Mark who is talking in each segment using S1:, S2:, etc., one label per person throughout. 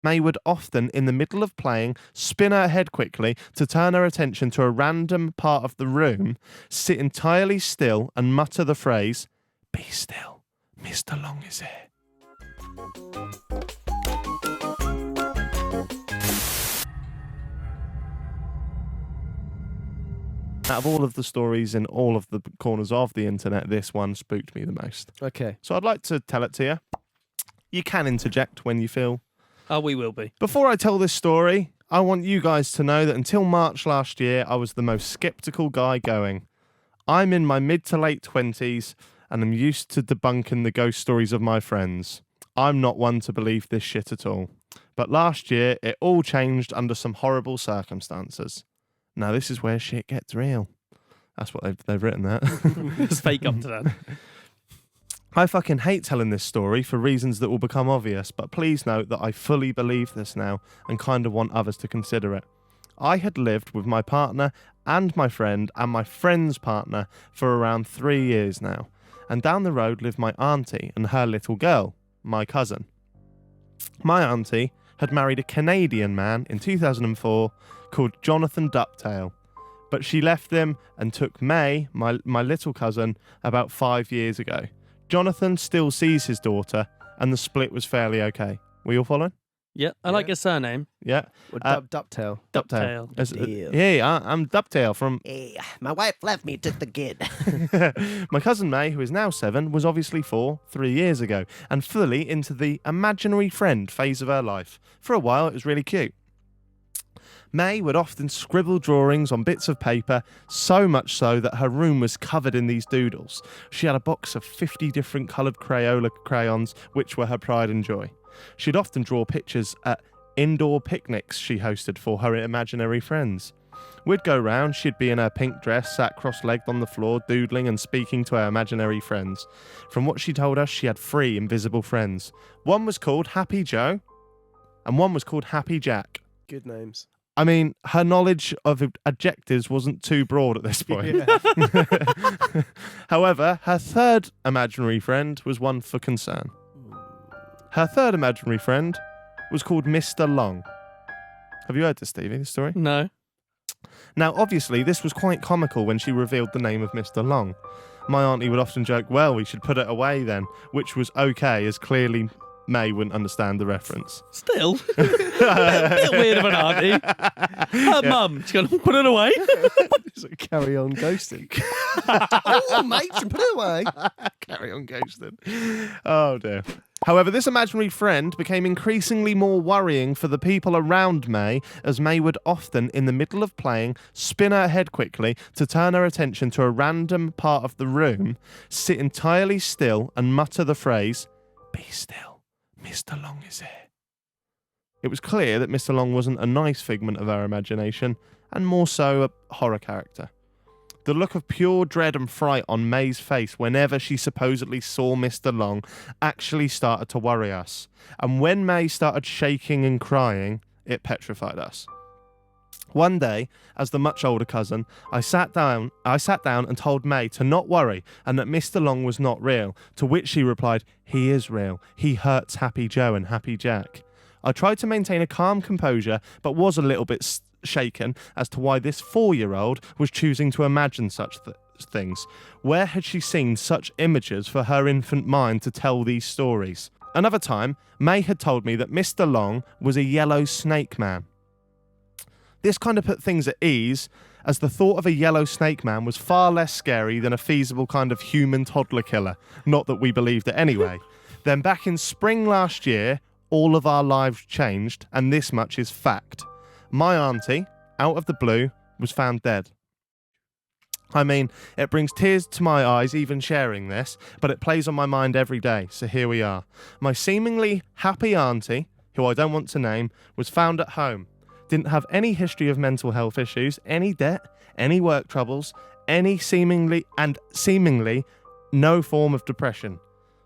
S1: May would often, in the middle of playing, spin her head quickly to turn her attention to a random part of the room, sit entirely still and mutter the phrase, "Be still, Mr. Long is here." Out of all of the stories in all of the corners of the internet, this one spooked me the most.
S2: Okay.
S1: So I'd like to tell it to you. You can interject when you feel.
S3: Oh, we will be.
S1: Before I tell this story, I want you guys to know that until March last year, I was the most skeptical guy going. I'm in my mid to late 20s and I'm used to debunking the ghost stories of my friends. I'm not one to believe this shit at all. But last year, it all changed under some horrible circumstances. Now, this is where shit gets real. That's what they've written that.
S3: It's fake up to that.
S1: I fucking hate telling this story for reasons that will become obvious, but please note that I fully believe this now and kind of want others to consider it. I had lived with my partner and my friend's partner for around 3 years now, and down the road lived my auntie and her little girl, my cousin. My auntie had married a Canadian man in 2004 called Jonathan Duptail, but she left him and took May, my little cousin, about 5 years ago. Jonathan still sees his daughter, and the split was fairly okay. Were you all following?
S3: Yeah, I like his surname.
S1: Yeah.
S2: Duptail.
S3: Duptail.
S1: Yeah, I'm Duptail from...
S4: Hey, my wife left me, took the kid.
S1: My cousin May, who is now 7, was obviously 4 3 years ago, and fully into the imaginary friend phase of her life. For a while, it was really cute. May would often scribble drawings on bits of paper, so much so that her room was covered in these doodles. She had a box of 50 different coloured Crayola crayons, which were her pride and joy. She'd often draw pictures at indoor picnics she hosted for her imaginary friends. We'd go round, she'd be in her pink dress, sat cross-legged on the floor, doodling and speaking to her imaginary friends. From what she told us, she had 3 invisible friends. One was called Happy Joe, and one was called Happy Jack.
S2: Good names.
S1: I mean, her knowledge of adjectives wasn't too broad at this point.
S2: Yeah.
S1: However, her third imaginary friend was one for concern. Her third imaginary friend was called Mr. Long. Have you heard this, Stevie, this story?
S3: No.
S1: Now, obviously, this was quite comical when she revealed the name of Mr. Long. My auntie would often joke, well, we should put it away then, which was okay, as clearly May wouldn't understand the reference.
S3: Still. a bit weird of an auntie. Her mum, she's going to put it away.
S2: Carry on ghosting.
S4: Oh, mate, you put it away.
S1: Carry on ghosting. Oh, dear. However, this imaginary friend became increasingly more worrying for the people around May, as May would often, in the middle of playing, spin her head quickly to turn her attention to a random part of the room, sit entirely still and mutter the phrase, "Be still, Mr. Long is here." It was clear that Mr. Long wasn't a nice figment of her imagination, and more so a horror character. The look of pure dread and fright on May's face whenever she supposedly saw Mr. Long actually started to worry us. And when May started shaking and crying, it petrified us. One day, as the much older cousin, I sat down and told May to not worry and that Mr. Long was not real, to which she replied, "He is real. He hurts Happy Joe and Happy Jack." I tried to maintain a calm composure, but was a little bit shaken as to why this 4-year-old was choosing to imagine such things. Where had she seen such images for her infant mind to tell these stories? Another time, May had told me that Mr. Long was a yellow snake man. This kind of put things at ease, as the thought of a yellow snake man was far less scary than a feasible kind of human toddler killer. Not that we believed it anyway. Then back in spring last year, all of our lives changed, and this much is fact. My auntie, out of the blue, was found dead. I mean, it brings tears to my eyes even sharing this, but it plays on my mind every day, so here we are. My seemingly happy auntie, who I don't want to name, was found at home. Didn't have any history of mental health issues, any debt, any work troubles, any seemingly no form of depression.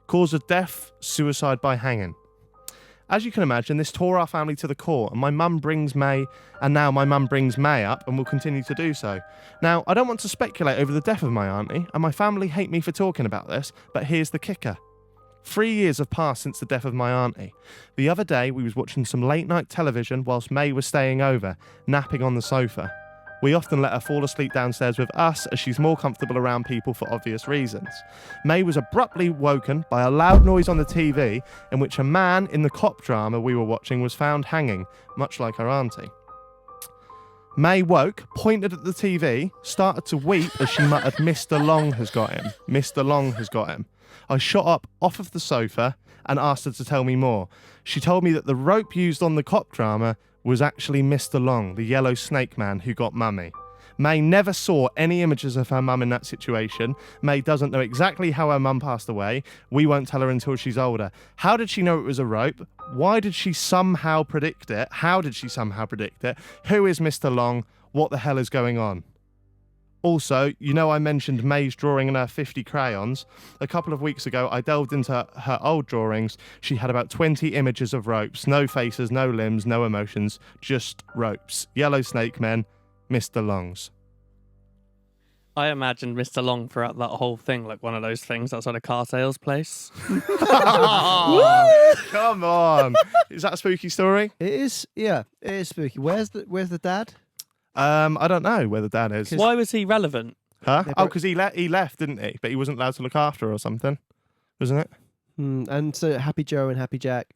S1: Cause of death, suicide by hanging. As you can imagine, this tore our family to the core, and now my mum brings May up and will continue to do so. Now, I don't want to speculate over the death of my auntie, and my family hate me for talking about this, but here's the kicker. 3 years have passed since the death of my auntie. The other day, we was watching some late night television whilst May was staying over, napping on the sofa. We often let her fall asleep downstairs with us as she's more comfortable around people for obvious reasons. May was abruptly woken by a loud noise on the TV in which a man in the cop drama we were watching was found hanging, much like her auntie. May woke, pointed at the TV, started to weep as she muttered, "Mr. Long has got him. Mr. Long has got him." I shot up off of the sofa and asked her to tell me more. She told me that the rope used on the cop drama was actually Mr. Long, the yellow snake man who got Mummy. May never saw any images of her mum in that situation. May doesn't know exactly how her mum passed away. We won't tell her until she's older. How did she know it was a rope? Why did she somehow predict it? How did she somehow predict it? Who is Mr. Long? What the hell is going on? Also, you know I mentioned May's drawing in her 50 crayons. A couple of weeks ago, I delved into her old drawings. She had about 20 images of ropes. No faces, no limbs, no emotions, just ropes. Yellow snake men, Mr. Longs.
S3: I imagined Mr. Long throughout that whole thing, like one of those things outside a car sales place.
S1: Come on. Is that a spooky story?
S2: It is, yeah, it is spooky. Where's the dad?
S1: I don't know where the dad is.
S3: Why was he relevant?
S1: Huh?
S2: They
S1: Oh,
S2: bro-
S1: because he left, didn't he? But he wasn't allowed to look after her or something, wasn't it?
S2: And so Happy Joe and Happy Jack.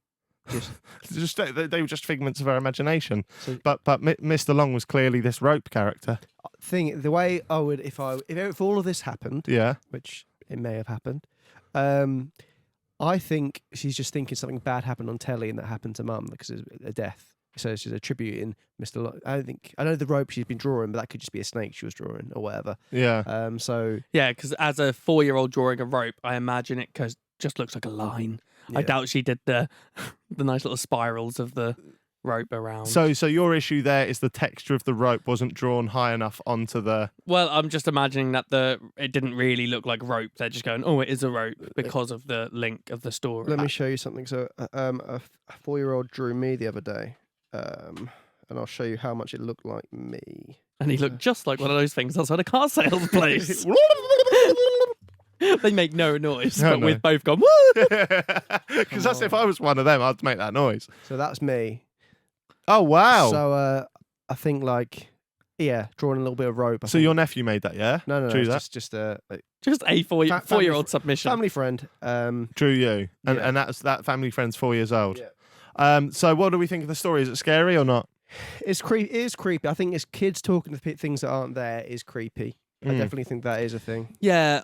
S1: They were just figments of her imagination.
S2: So-
S1: But Mr. Long was clearly this rope character.
S2: The way I would, if all of this happened,
S1: Yeah.
S2: which it may have happened, I think she's just thinking something bad happened on telly and that happened to Mum because of a death. So she's attributing Mr. Long. I know the rope she's been drawing, but that could just be a snake she was drawing or whatever.
S1: Yeah.
S2: So
S3: Yeah, because as a 4-year-old drawing a rope, I imagine it just looks like a line. I
S2: yeah.
S3: doubt she did the nice little spirals of the rope around.
S1: So your issue there is the texture of the rope wasn't drawn high enough onto the.
S3: Well, I'm just imagining that it didn't really look like rope. They're just going, oh, it is a rope because of the link of the story.
S2: Let me show you something. So a 4-year-old drew me the other day, and I'll show you how much it looked like me.
S3: And he looked just like one of those things outside a car sales place. They make no noise,
S1: No,
S3: but
S1: no.
S3: we've both gone, woo!
S1: Because that's if I was one of them, I'd make that noise.
S2: So that's me.
S1: Oh wow!
S2: So I think drawing a little bit of rope. I
S1: So
S2: think.
S1: your nephew made that, yeah?
S2: no,
S1: Drew
S2: it's
S1: that?
S2: just a
S3: Just a
S2: Family
S3: 4-year-old submission.
S2: family friend.
S1: Drew you, and
S2: Yeah.
S1: and that family friend's 4 years old.
S2: Yeah.
S1: So what do we think of the story? Is it scary or not?
S2: It is creepy. I think it's kids talking to things that aren't there is creepy. I
S1: Mm.
S2: definitely think that is a thing.
S3: Yeah,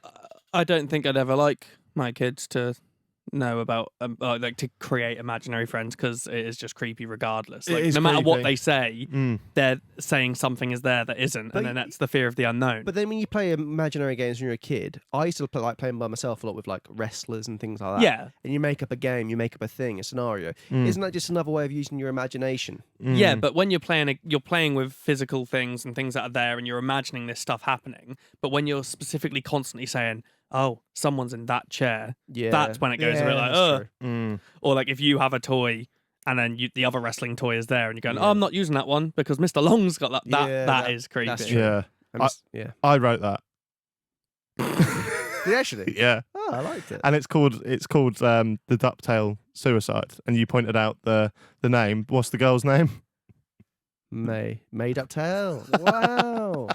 S3: I don't think I'd ever like my kids to know about like to create imaginary friends because it is just creepy regardless.
S1: It
S3: Like,
S1: is
S3: no matter what
S1: creepy.
S3: they say,
S1: Mm.
S3: they're saying something is there that isn't,
S2: But
S3: and then that's the fear of the unknown.
S2: But then when you play imaginary games when you're a kid, I used to like playing by myself a lot with like wrestlers and things like that.
S3: yeah,
S2: And you make up a game, you make up a thing, a scenario.
S1: Mm.
S2: Isn't that just another way of using your imagination?
S3: yeah.
S1: Mm.
S3: But when you're playing with physical things and things that are there, and you're imagining this stuff happening. But when you're specifically constantly saying, "Oh, someone's in that chair,"
S2: Yeah.
S3: That's when it goes a bit like,
S2: that's
S3: "Ugh."
S2: true.
S1: Mm.
S3: or like if you have a toy. And then the other wrestling toy is there, and you're going,
S2: Yeah.
S3: "Oh, I'm not using that one because Mr. Long's got that." That
S2: Yeah,
S3: that is creepy.
S2: that's true.
S1: Yeah,
S2: Yeah.
S1: I wrote that.
S2: Did you actually?
S1: Yeah,
S2: Oh, I liked it.
S1: and it's called the Ducktail Suicide, and you pointed out the name. What's the girl's name?
S2: Made up tale. Wow.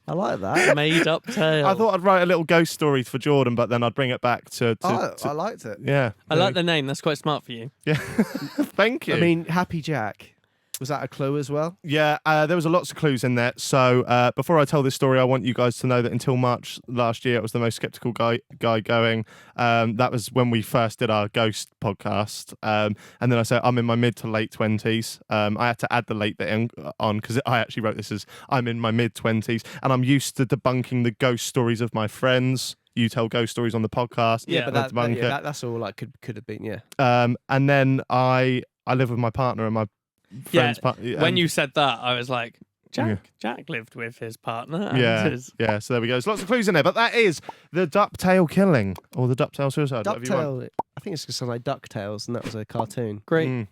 S2: I like that.
S3: Made up tale.
S1: I thought I'd write a little ghost story for Jordan, but then I'd bring it back to
S2: I liked it.
S1: yeah.
S3: I like the name. That's quite smart for you.
S1: Yeah, thank you.
S2: I mean, Happy Jack. Was that a clue as well?
S1: Yeah, there was lots of clues in there. So before I tell this story, I want you guys to know that until March last year, I was the most skeptical guy going. That was when we first did our ghost podcast. And then I said I'm in my mid to late 20s. I had to add the late bit on because I actually wrote this as I'm in my mid 20s, and I'm used to debunking the ghost stories of my friends. You tell ghost stories on the podcast.
S3: Yeah,
S2: but
S1: and I debunk it.
S2: that's all like could have been, yeah.
S1: And then I live with my partner and my friend's partner.
S3: When you said that, I was like, Jack lived with his partner. And
S1: Yeah, so there we go. There's lots of clues in there, but that is the Ducktail killing or the Ducktail suicide. whatever you want.
S2: Ducktail. I think it's just like DuckTales, and that was a cartoon.
S3: Great.
S1: Mm.